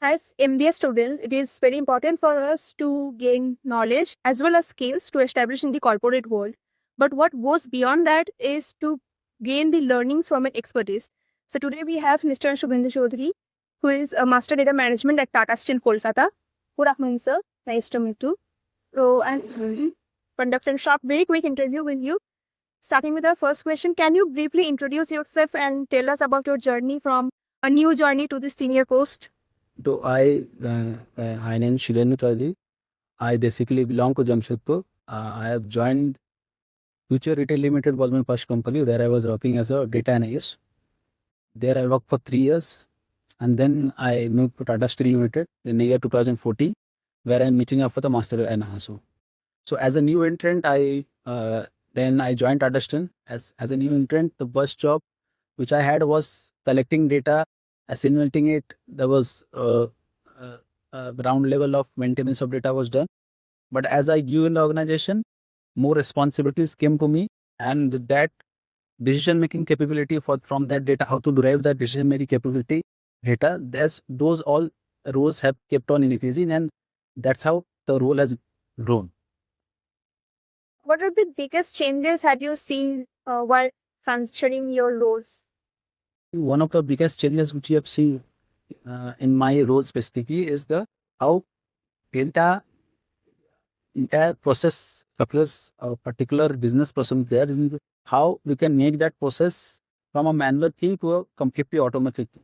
As MBA student, it is very important for us to gain knowledge as well as skills to establish in the corporate world. But what goes beyond that is to gain the learnings from an expertise. So today we have Mr. Shubhendu Chaudhary, who is a Master Data Management at Tata Steel, Kolkata. Good afternoon, sir. Nice to meet you. So, and conduct a short, very quick interview with you. Starting with our first question, can you briefly introduce yourself and tell us about your journey from a new journey to the senior post? So my name is Shubhendu Chaudhary. I basically belong to Jamshedpur. I have joined Future Retail Limited was my first company where I was working as a data analyst. There I worked for 3 years, and then I moved to Tata Steel Limited in the year 2014, where I'm meeting up for the master enhancer. So as a new entrant, then I joined Tata Steel as a new entrant. The first job which I had was collecting data, assimilating it. There was ground level of maintenance of data was done. But as I grew in the organization, more responsibilities came to me, and that decision making capability from that data, how to derive that decision making capability data, those all roles have kept on increasing, and that's how the role has grown. What are the biggest changes have you seen while functioning your roles? One of the biggest changes which you have seen in my role specifically is the how data entire process across a particular business process there is how we can make that process from a manual thing to a completely automatic thing.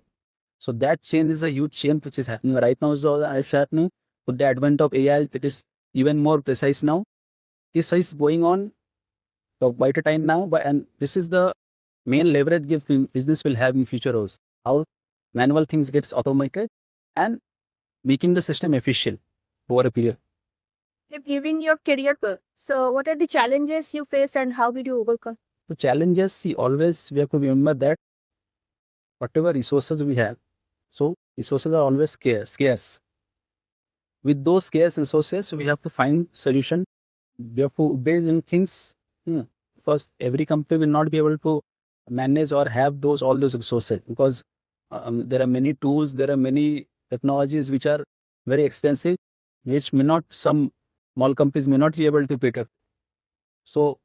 So that change is a huge change which is happening right now. So I happening with the advent of AI, it is even more precise now. This is going on for quite a time now, and this is the main leverage business will have in future also. How manual things gets automated and making the system efficient over a period. Giving your career path. So, what are the challenges you face and how did you overcome? The challenges, see, always we have to remember that whatever resources we have, so resources are always scarce. With those scarce resources, we have to find solution. We have to base in things. First, every company will not be able to manage or have all those resources because there are many tools, there are many technologies which are very expensive, which may not, some small companies may not be able to pick up. So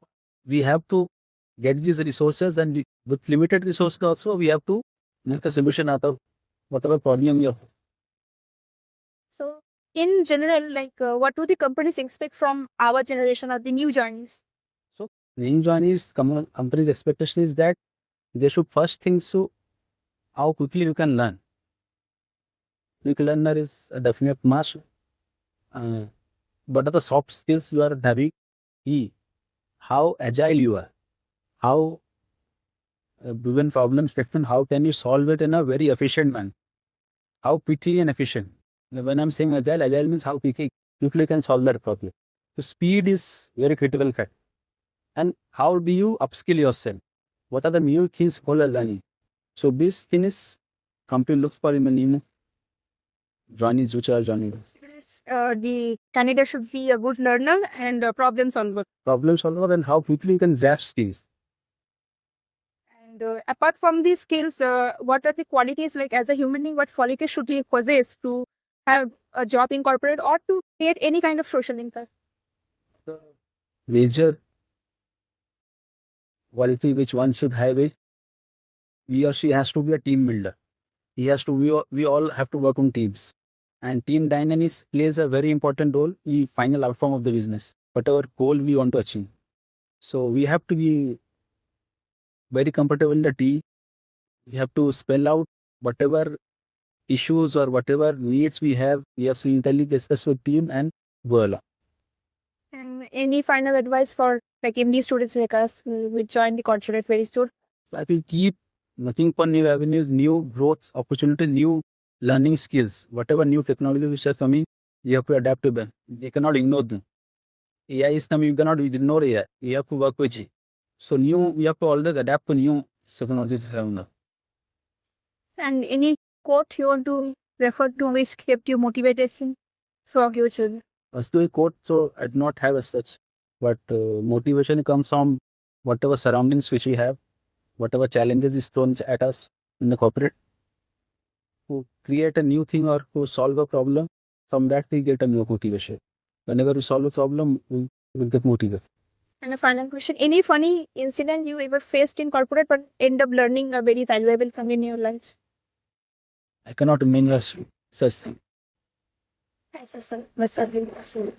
we have to get these resources, and with limited resources also, we have to make a solution out of whatever problem you have. So, in general, what do the companies expect from our generation or the new journeys? So new journeys, companies' expectation is that they should first think so how quickly you can learn. Quick learner is a definite must. But the soft skills you are having, how agile you are, how given problem statement, how can you solve it in a very efficient manner, how quickly and efficient. When I'm saying agile means how quickly you can solve that problem. So speed is very critical fact. And how do you upskill yourself? What are the new things you are learning? So this thing is company looks for in a new journeys which are joining. The candidate should be a good learner and a problem solver. Problem solver, and how quickly you can grasp these. And apart from these skills, what are the qualities, like as a human being, what qualities should we possess to have a job in corporate or to create any kind of social impact? The major quality which one should have is he or she has to be a team builder. He has to, we all have to work on teams. And team dynamics plays a very important role in final outcome of the business, whatever goal we want to achieve. So we have to be very comfortable in the team. We have to spell out whatever issues or whatever needs we have. We have to intelligently discuss with team and go along. And any final advice for like MD students like us who will join the corporate very soon? I will keep looking for new avenues, new growth opportunities, new learning skills. Whatever new technology which are coming, you have to adapt to them. You cannot ignore them. AI is coming, you cannot ignore AI. You have to work with it. So we have to always adapt to new technologies. And any quote you want to refer to which kept you motivated for future? As to a quote, so I do not have as such. But motivation comes from whatever surroundings which we have, whatever challenges is thrown at us in the corporate. to create a new thing or to solve a problem, from that we get a new motivation. Whenever we solve a problem, we will get motivated. And a final question: any funny incident you ever faced in corporate but end up learning a very valuable thing in your life? I cannot remember such thing. Yes, sir.